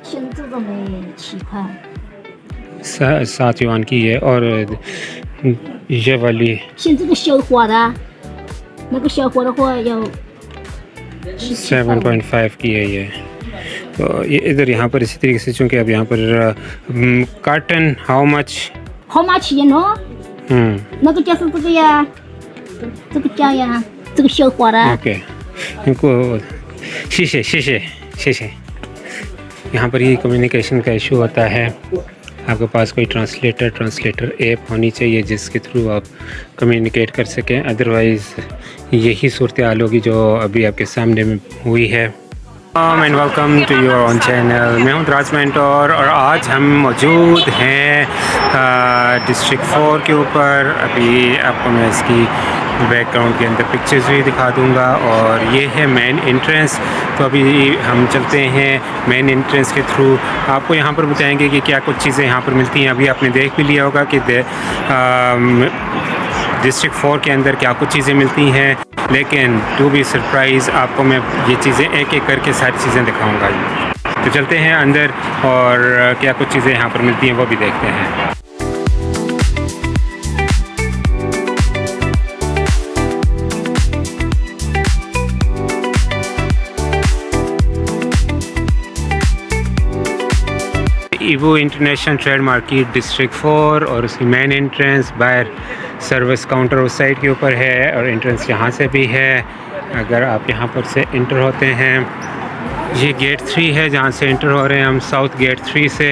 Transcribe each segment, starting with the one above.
现在这种的7块，7 yuan की है और ये वाली 像这个小花的，那个小花的话要17块。 7.5 की है ये। तो ये इधर यहाँ पर इसी तरीके से, चूँकि अब यहाँ पर कार्टन हाउ मच? 好买钱哦，那个就是这个呀，这个价呀，这个小花的。 ओके, इनको शीशे यहाँ पर ये कम्युनिकेशन का इशू होता है। आपके पास कोई ट्रांसलेटर ऐप होनी चाहिए जिसके थ्रू आप कम्युनिकेट कर सकें, अदरवाइज़ यही सूरत हाल होगी जो अभी आपके सामने में हुई है। And welcome to your own channel. मैं हूं दराज मेंटोर और आज हम मौजूद हैं डिस्ट्रिक्ट 4 के ऊपर। अभी आपको मैं इसकी बैकग्राउंड के अंदर पिक्चर्स भी दिखा दूंगा और ये है मेन एंट्रेंस। तो अभी हम चलते हैं मेन एंट्रेंस के थ्रू, आपको यहाँ पर बताएंगे कि क्या कुछ चीज़ें यहाँ पर मिलती हैं। अभी आपने देख भी लिया होगा कि डिस्ट्रिक्ट 4 के अंदर क्या कुछ चीज़ें मिलती हैं, लेकिन टू बी सरप्राइज़ आपको मैं ये चीज़ें एक एक करके सारी चीज़ें दिखाऊंगा। तो चलते हैं अंदर और क्या कुछ चीज़ें यहाँ पर मिलती हैं वो भी देखते हैं। Evo international trade market district 4 और उसकी मेन एंट्रेंस बाहर सर्विस काउंटर उस साइड के ऊपर है और एंट्रेंस यहाँ से भी है। अगर आप यहाँ पर से इंटर होते हैं, ये गेट 3 है जहाँ से इंटर हो रहे हैं हम, साउथ गेट 3 से।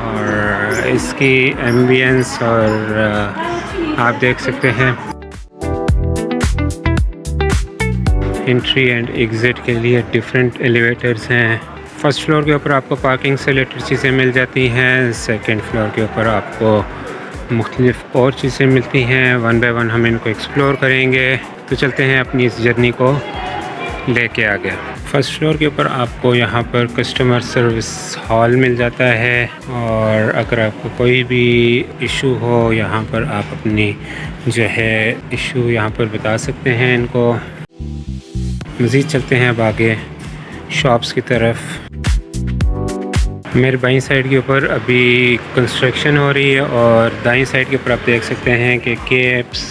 और इसकी एम्बियंस और आप देख सकते हैं एंट्री एंड एग्ज़िट के लिए डिफरेंट एलिवेटर्स हैं। फर्स्ट फ्लोर के ऊपर आपको पार्किंग से रिलेटेड चीज़ें मिल जाती हैं, सेकंड फ्लोर के ऊपर आपको मुख्तलिफ और चीज़ें मिलती हैं। वन बाय वन हम इनको एक्सप्लोर करेंगे। तो चलते हैं अपनी इस जर्नी को लेके आगे। फर्स्ट फ्लोर के ऊपर आपको यहाँ पर कस्टमर सर्विस हॉल मिल जाता है और अगर आपको कोई भी इशू हो यहाँ पर आप अपनी जो है इशू यहाँ पर बता सकते हैं इनको। मज़ीद चलते हैं अब आगे शॉप्स की तरफ। मेरे बाईं साइड के ऊपर अभी कंस्ट्रक्शन हो रही है और दाईं साइड के ऊपर आप देख सकते हैं कि कैप्स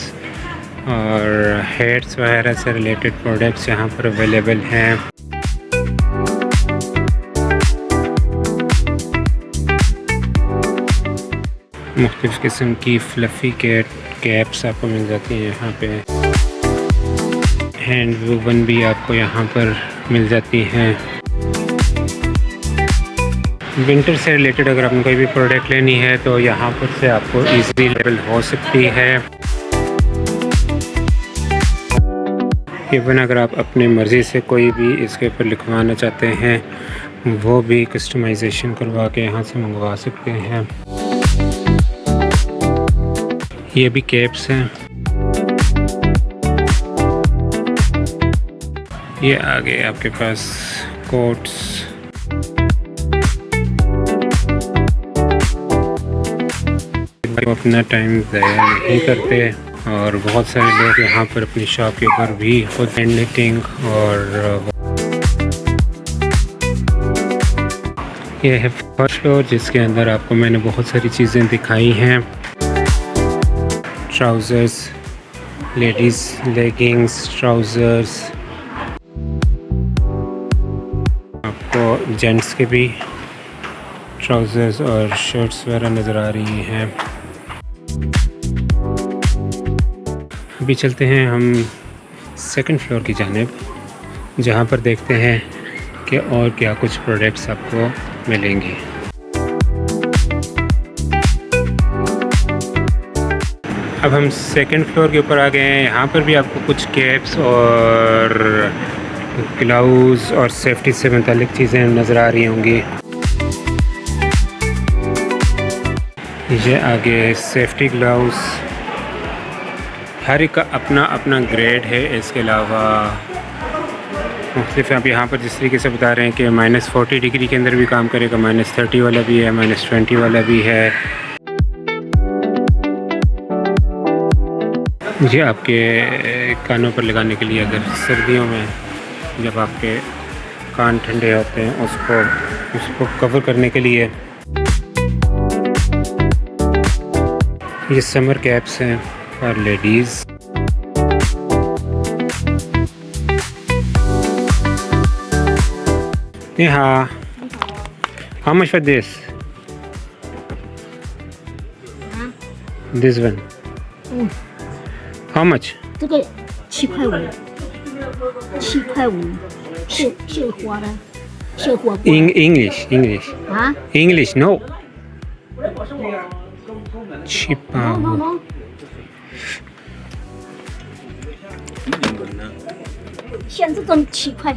और हेड्स वगैरह से रिलेटेड प्रोडक्ट्स यहाँ पर अवेलेबल हैं। मुख्तलिफ़ किस्म की फ्लफ़ी कैप्स आपको मिल जाती हैं यहाँ पे। हैंड वूवन भी आपको यहाँ पर मिल जाती हैं। विंटर से रिलेटेड अगर आपने कोई भी प्रोडक्ट लेनी है तो यहाँ पर से आपको इजीली अवेलेबल हो सकती है। इवन अगर आप अपनी मर्ज़ी से कोई भी इसके ऊपर लिखवाना चाहते हैं वो भी कस्टमाइजेशन करवा के यहाँ से मंगवा सकते हैं। ये भी कैप्स हैं। ये आगे आपके पास कोट्स, अपना टाइम ज़ाया नहीं करते और बहुत सारे लोग यहाँ पर अपनी शॉप के ऊपर भी खुद हैंडमेकिंग और ये है फर्स्ट फ्लोर जिसके अंदर आपको मैंने बहुत सारी चीज़ें दिखाई हैं। ट्राउज़र्स, लेडीज़ लेगिंग्स, ट्राउज़र्स, आपको जेंट्स के भी ट्राउज़र्स और शर्ट्स वगैरह नज़र आ रही हैं। अभी चलते हैं हम सेकंड फ्लोर की जानिब, जहाँ पर देखते हैं कि और क्या कुछ प्रोडक्ट्स आपको मिलेंगे। अब हम सेकंड फ्लोर के ऊपर आ गए हैं। यहाँ पर भी आपको कुछ कैप्स और ग्लव्स और सेफ्टी से मुतालिक चीज़ें नज़र आ रही होंगी। ये आगे सेफ्टी ग्लव्स, हर एक का अपना अपना ग्रेड है। इसके अलावा मुख्तलिफ आप यहाँ पर जिस तरीके से बता रहे हैं कि -40 डिग्री के अंदर भी काम करेगा, -30 वाला भी है, -20 वाला भी है। ये आपके कानों पर लगाने के लिए, अगर सर्दियों में जब आपके कान ठंडे होते हैं उसको कवर करने के लिए ये समर कैप्स हैं फॉर लेडीज़। हाँ, how much for this? This one. How much? 这个7块5，7块5，绣花的，绣花布 English 啊 English no cheap ，no，像这种7块，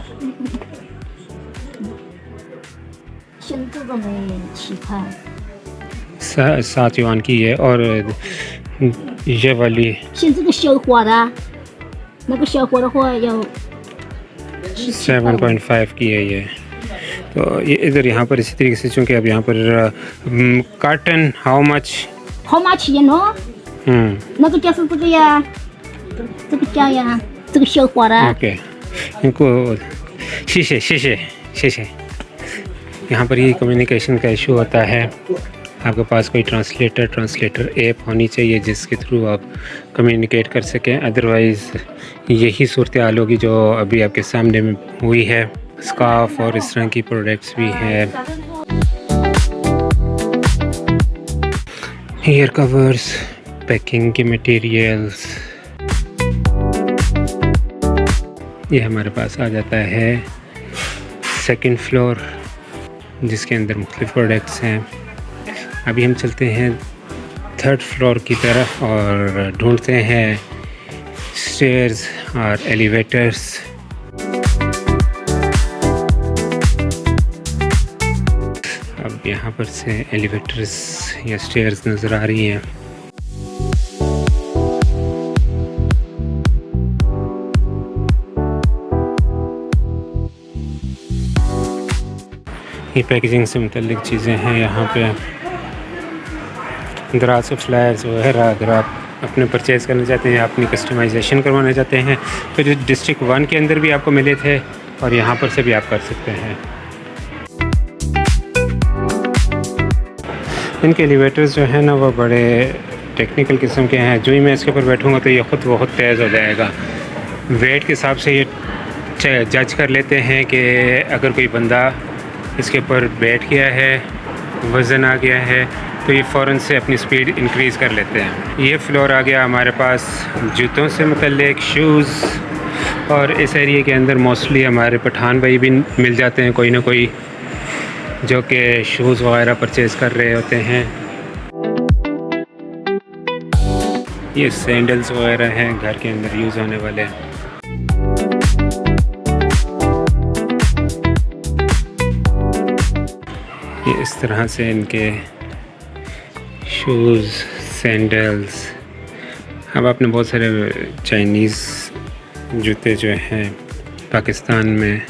像这种的7块， 7 yuan की है और ये वाली 像这个绣花的，那个绣花的话要 7.5 की है ये। तो ये इधर यहाँ पर इसी तरीके से चूँकि अब यहाँ पर cotton how much How much you know？那个就是这个呀，这个价呀，这个绣花的。 okay इनको शीशे यहाँ पर ये कम्युनिकेशन का इशू होता है। आपके पास कोई ट्रांसलेटर ऐप होनी चाहिए जिसके थ्रू आप कम्युनिकेट कर सकें, अदरवाइज़ यही सूरत हाल होगी जो अभी आपके सामने में हुई है। स्कार्फ और इस तरह की प्रोडक्ट्स भी हैं, हेयर कवर्स, पैकिंग के मटेरियल्स, ये हमारे पास आ जाता है सेकंड फ्लोर जिसके अंदर मुख्तलिफ प्रोडक्ट्स हैं। अभी हम चलते हैं थर्ड फ्लोर की तरफ और ढूंढते हैं स्टेयर्स और एलिवेटर्स। अब यहाँ पर से एलिवेटर्स या स्टेयर्स नज़र आ रही हैं। ये पैकेजिंग से मुतल्लिक चीज़ें हैं यहाँ पे, दराज से फ्लायर्स वगैरह अगर आप अपने परचेज़ करना चाहते हैं, अपनी कस्टमाइजेशन करवाना चाहते हैं तो जो डिस्ट्रिक्ट 1 के अंदर भी आपको मिले थे और यहाँ पर से भी आप कर सकते हैं। इनके एलिवेटर्स जो है ना वो बड़े टेक्निकल किस्म के हैं। जो ही मैं इसके ऊपर बैठूँगा तो ये ख़ुद बहुत तेज़ हो जाएगा। वेट के हिसाब से ये जज कर लेते हैं कि अगर कोई बंदा इसके ऊपर बैठ गया है, वज़न आ गया है, तो ये फ़ौरन से अपनी स्पीड इंक्रीज़ कर लेते हैं। ये फ्लोर आ गया हमारे पास जूतों से मुतल्लिक, शूज़, और इस एरिया के अंदर मोस्टली हमारे पठान भाई भी मिल जाते हैं कोई ना कोई जो कि शूज़ वगैरह परचेज़ कर रहे होते हैं। ये सैंडल्स वगैरह हैं घर के अंदर यूज़ होने वाले। ये इस तरह से इनके शूज़, सैंडल्स। अब आपने बहुत सारे चाइनीज़ जूते जो हैं पाकिस्तान में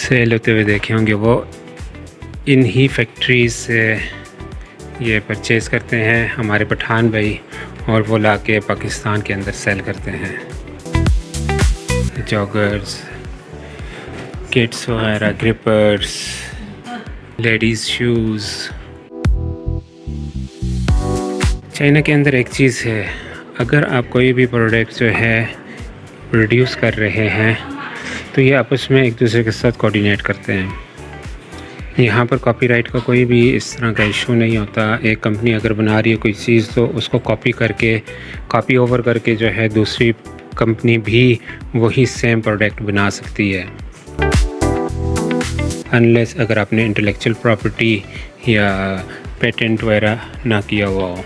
सेल होते हुए देखे होंगे, वो इन ही फैक्ट्रीज़ से ये परचेज़ करते हैं हमारे पठान भाई और वो लाके पाकिस्तान के अंदर सेल करते हैं। जॉगर्स, किड्स वगैरह, ग्रिपर्स, लेडीज़ शूज़। चाइना के अंदर एक चीज़ है, अगर आप कोई भी प्रोडक्ट जो है प्रोड्यूस कर रहे हैं तो ये आपस में एक दूसरे के साथ कोऑर्डिनेट करते हैं। यहाँ पर कॉपीराइट का कोई भी इस तरह का इशू नहीं होता। एक कंपनी अगर बना रही है कोई चीज़ तो उसको कॉपी ओवर करके जो है दूसरी कंपनी भी वही सेम प्रोडक्ट बना सकती है, अनलेस अगर आपने इंटेलेक्चुअल प्रॉपर्टी या पेटेंट वगैरह ना किया हुआ हो।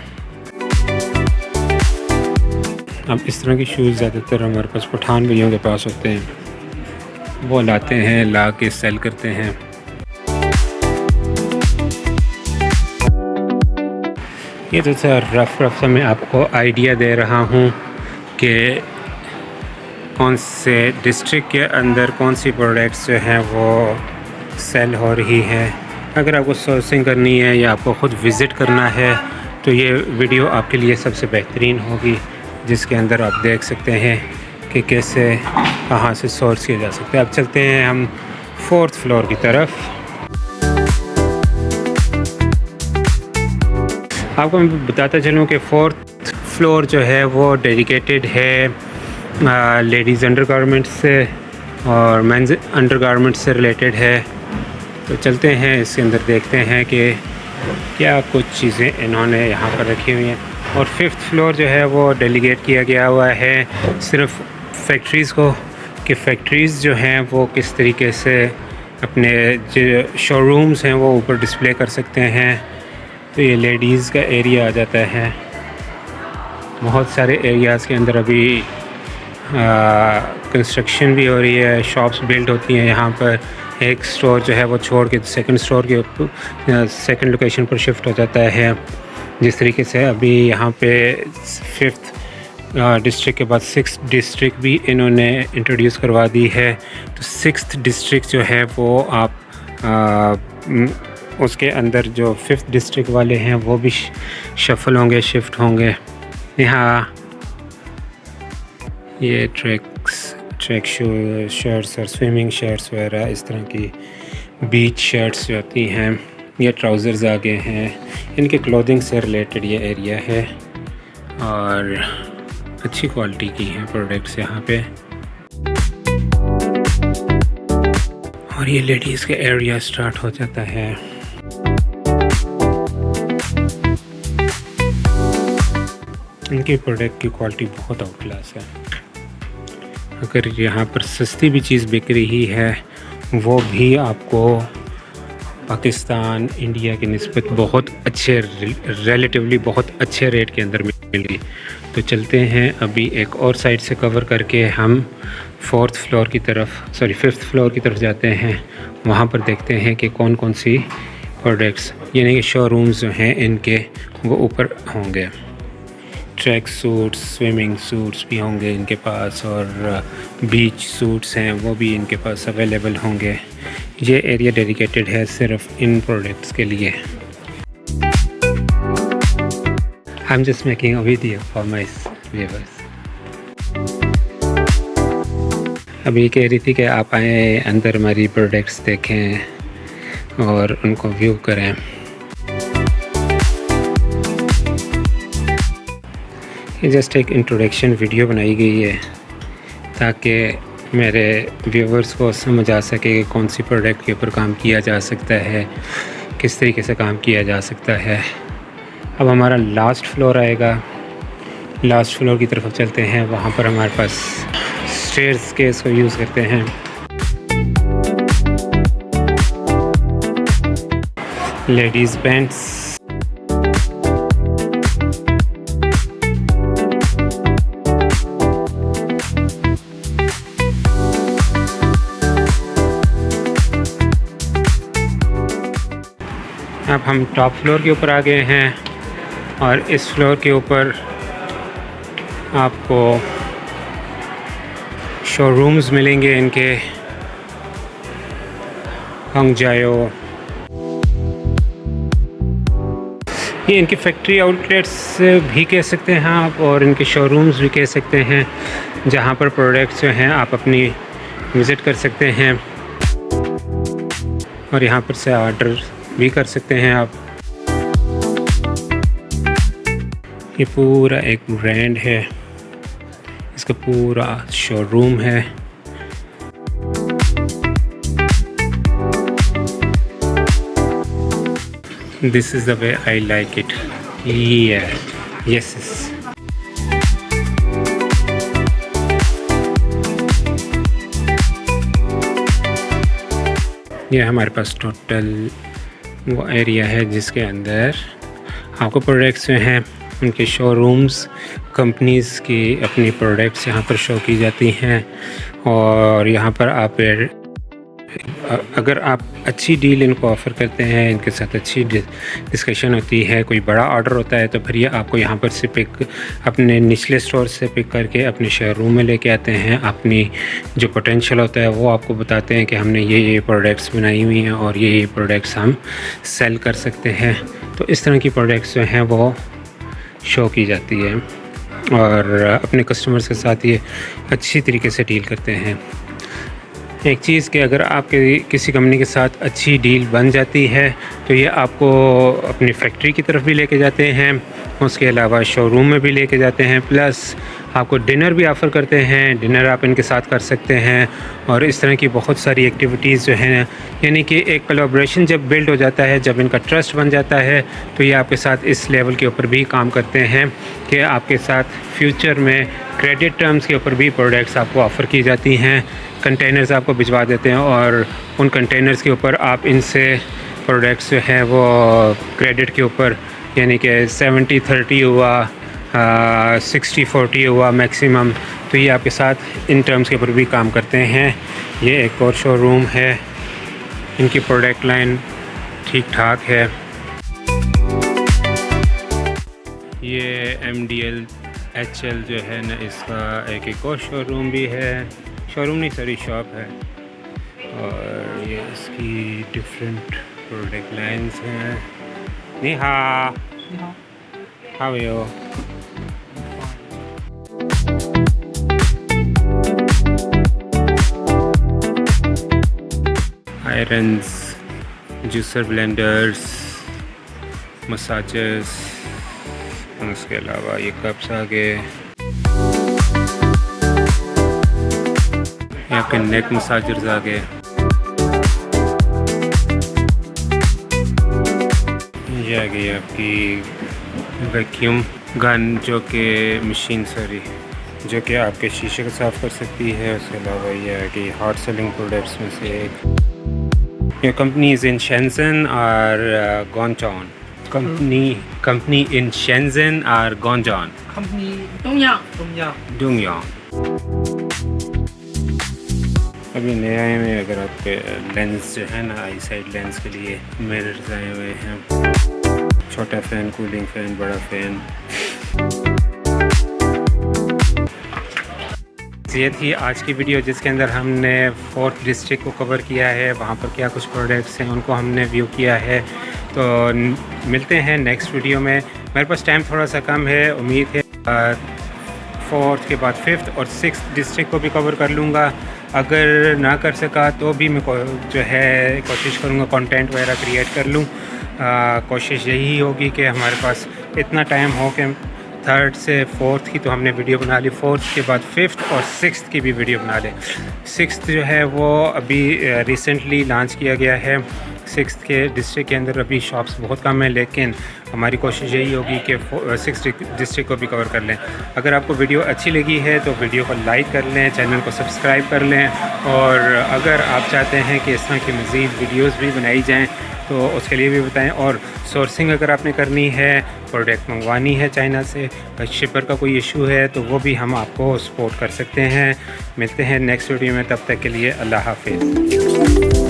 अब इस तरह के शूज़ ज़्यादातर हमारे पास पठान भैयों के पास होते हैं, वो लाते हैं, ला के सेल करते हैं। ये तो सर रफ सा मैं आपको आइडिया दे रहा हूँ कि कौन से डिस्ट्रिक्ट के अंदर कौन सी प्रोडक्ट्स जो हैं वो सेल हो रही है। अगर आपको सोर्सिंग करनी है या आपको ख़ुद विज़िट करना है तो ये वीडियो आपके लिए सबसे बेहतरीन होगी, जिसके अंदर आप देख सकते हैं कि कैसे कहाँ से सोर्स किया जा सकता है। अब चलते हैं हम 4th फ्लोर की तरफ। आपको मैं बताता चलूँ कि 4th फ्लोर जो है वो डेडिकेटेड है लेडीज़ अंडरगारमेंट्स से और मेंस अंडरगारमेंट्स से रिलेटेड है। तो चलते हैं इसके अंदर, देखते हैं कि क्या कुछ चीज़ें इन्होंने यहाँ पर रखी हुई हैं। और 5th फ्लोर जो है वो डेलीगेट किया गया हुआ है सिर्फ फैक्ट्रीज़ को, कि फैक्ट्रीज़ जो हैं वो किस तरीके से अपने जो शोरूम्स हैं वो ऊपर डिस्प्ले कर सकते हैं। तो ये लेडीज़ का एरिया आ जाता है। बहुत सारे एरियाज़ के अंदर अभी कंस्ट्रक्शन भी हो रही है, शॉप्स बिल्ड होती हैं यहाँ पर। एक स्टोर जो है वो छोड़ के सेकंड स्टोर के सेकंड लोकेशन पर शिफ्ट हो जाता है। जिस तरीके से अभी यहाँ पे 5th डिस्ट्रिक्ट के बाद 6th डिस्ट्रिक्ट भी इन्होंने इंट्रोड्यूस करवा दी है। तो 6th डिस्ट्रिक्ट जो है वो आप उसके अंदर जो 5th डिस्ट्रिक्ट वाले हैं वो भी शफल होंगे, शिफ्ट होंगे। यहाँ ये ट्रैक शर्ट्स और स्विमिंग शर्ट्स वगैरह इस तरह की बीच शर्ट्स जो होती हैं, ये ट्राउज़र्स आगे हैं। इनके क्लोथिंग से रिलेटेड ये एरिया है और अच्छी क्वालिटी की हैं प्रोडक्ट्स यहाँ पे। और ये लेडीज़ का एरिया स्टार्ट हो जाता है। इनकी प्रोडक्ट की क्वालिटी बहुत आउट क्लास है। अगर यहाँ पर सस्ती भी चीज़ बिक रही है वो भी आपको पाकिस्तान, इंडिया की निस्बत बहुत अच्छे, रिलेटिवली बहुत अच्छे रेट के अंदर मिलेगी। तो चलते हैं अभी एक और साइड से कवर करके हम 5th फ्लोर की तरफ जाते हैं। वहाँ पर देखते हैं कि कौन कौन सी प्रोडक्ट्स, यानी कि शोरूम्स जो हैं इनके वो ऊपर होंगे। ट्रैक सूट्स, स्विमिंग सूट्स भी होंगे इनके पास और बीच सूट्स हैं वो भी इनके पास अवेलेबल होंगे। ये एरिया डेडिकेटेड है सिर्फ इन प्रोडक्ट्स के लिए। I am just making a video for my viewers. अभी कह रही थी कि आप आए अंदर हमारी प्रोडक्ट्स देखें और उनको व्यू करें। ये जस्ट एक इंट्रोडक्शन वीडियो बनाई गई है ताकि मेरे व्यूवर्स को समझ आ सके कि कौन सी प्रोडक्ट के ऊपर काम किया जा सकता है, किस तरीके से काम किया जा सकता है। अब हमारा लास्ट फ्लोर आएगा। लास्ट फ्लोर की तरफ चलते हैं। वहाँ पर हमारे पास स्टेयर्स के इसको यूज़ करते हैं। लेडीज़ पैंट्स, अब हम टॉप फ्लोर के ऊपर आ गए हैं और इस फ्लोर के ऊपर आपको शोरूम्स मिलेंगे इनके। हंगजायो, ये इनकी फैक्ट्री आउटलेट्स भी कह सकते हैं आप और इनके शोरूम्स भी कह सकते हैं, जहां पर प्रोडक्ट्स जो हैं आप अपनी विज़िट कर सकते हैं और यहां पर से ऑर्डर भी कर सकते हैं आप। ये पूरा एक ब्रांड है, इसका पूरा शोरूम है। This is the way I like it. Yeah, yes. ये हमारे पास टोटल वो एरिया है जिसके अंदर आपको प्रोडक्ट्स जो हैं उनके शोरूम्स, कंपनीज़ की अपनी प्रोडक्ट्स यहाँ पर शो की जाती हैं। और यहाँ पर आप अगर आप अच्छी डील इनको ऑफ़र करते हैं, इनके साथ अच्छी डिस्कशन होती है, कोई बड़ा ऑर्डर होता है तो फिर ये आपको यहाँ पर से अपने निचले स्टोर से पिक करके अपने शोरूम में लेके आते हैं। अपनी जो पोटेंशियल होता है वो आपको बताते हैं कि हमने ये प्रोडक्ट्स बनाई हुई हैं और ये प्रोडक्ट्स हम सेल कर सकते हैं। तो इस तरह की प्रोडक्ट्स जो हैं वो शो की जाती है और अपने कस्टमर्स के साथ ये अच्छी तरीके से डील करते हैं। एक चीज़ कि अगर आपके किसी कंपनी के साथ अच्छी डील बन जाती है तो ये आपको अपनी फैक्ट्री की तरफ भी लेके जाते हैं, उसके अलावा शोरूम में भी लेके जाते हैं, प्लस आपको डिनर भी ऑफ़र करते हैं, डिनर आप इनके साथ कर सकते हैं। और इस तरह की बहुत सारी एक्टिविटीज़ जो हैं, यानी कि एक कोलैबोरेशन जब बिल्ड हो जाता है, जब इनका ट्रस्ट बन जाता है, तो ये आपके साथ इस लेवल के ऊपर भी काम करते हैं कि आपके साथ फ्यूचर में क्रेडिट टर्म्स के ऊपर भी प्रोडक्ट्स आपको ऑफ़र की जाती हैं। कंटेनर्स आपको भिजवा देते हैं और उन कंटेनर्स के ऊपर आप इनसे प्रोडक्ट्स जो हैं वो क्रेडिट के ऊपर, यानी कि 70-30 हुआ, 60-40 हुआ मैक्सिमम, तो ये आपके साथ इन टर्म्स के ऊपर भी काम करते हैं। ये एक और शोरूम है, इनकी प्रोडक्ट लाइन ठीक ठाक है। ये MDL HL जो है ना, इसका एक और शोरूम भी है, शोरूम नहीं सॉरी शॉप है, और ये इसकी डिफरेंट प्रोडक्ट लाइंस हैं। नी हाओ, how are you? Irons, juicer blenders, massagers, उसके अलावा ये कप्स आ गए, यहाँ पे नेक मसाजर्स आ गए, ये आ गई आपकी वैक्यूम गन जो कि मशीन जो कि आपके शीशे को साफ़ कर सकती है। उसके अलावा ये आ गई हॉट सेलिंग प्रोडक्ट्स में से एक। Your company is in Shenzhen or Guangzhou? Company in Shenzhen or Guangzhou? Company Dongyang. अभी नए आए हुए, अगर आपके लेंस जो है ना, आई साइड लेंस के लिए मिरर्स आए हुए हैं, छोटा फ़ैन, कूलिंग फ़ैन, बड़ा फ़ैन। ये थी आज की वीडियो जिसके अंदर हमने 4th डिस्ट्रिक्ट को कवर किया है, वहाँ पर क्या कुछ प्रोडक्ट्स हैं उनको हमने व्यू किया है। तो मिलते हैं नेक्स्ट वीडियो में। मेरे पास टाइम थोड़ा सा कम है, उम्मीद है 4th के बाद 5th और 6th डिस्ट्रिक्ट को भी कवर कर लूँगा। अगर ना कर सका तो भी मैं जो है कोशिश करूँगा कंटेंट वगैरह क्रिएट कर लूँ। कोशिश यही होगी कि हमारे पास इतना टाइम हो कि 3rd से 4th की तो हमने वीडियो बना ली, 4th के बाद 5th और 6th की भी वीडियो बना लें। 6th जो है वो अभी रिसेंटली लॉन्च किया गया है। 6th के डिस्ट्रिक्ट के अंदर अभी शॉप्स बहुत कम हैं, लेकिन हमारी कोशिश यही होगी कि 6th डिस्ट्रिक्ट को भी कवर कर लें। अगर आपको वीडियो अच्छी लगी है तो वीडियो को लाइक कर लें, चैनल को सब्सक्राइब कर लें, और अगर आप चाहते हैं कि इस तरह की मज़ीद वीडियोज़ भी बनाई जाएँ तो उसके लिए भी बताएं। और सोर्सिंग अगर आपने करनी है, प्रोडक्ट मंगवानी है चाइना से, शिपर का कोई इशू है, तो वो भी हम आपको सपोर्ट कर सकते हैं। मिलते हैं नेक्स्ट वीडियो में, तब तक के लिए अल्लाह हाफ़िज़।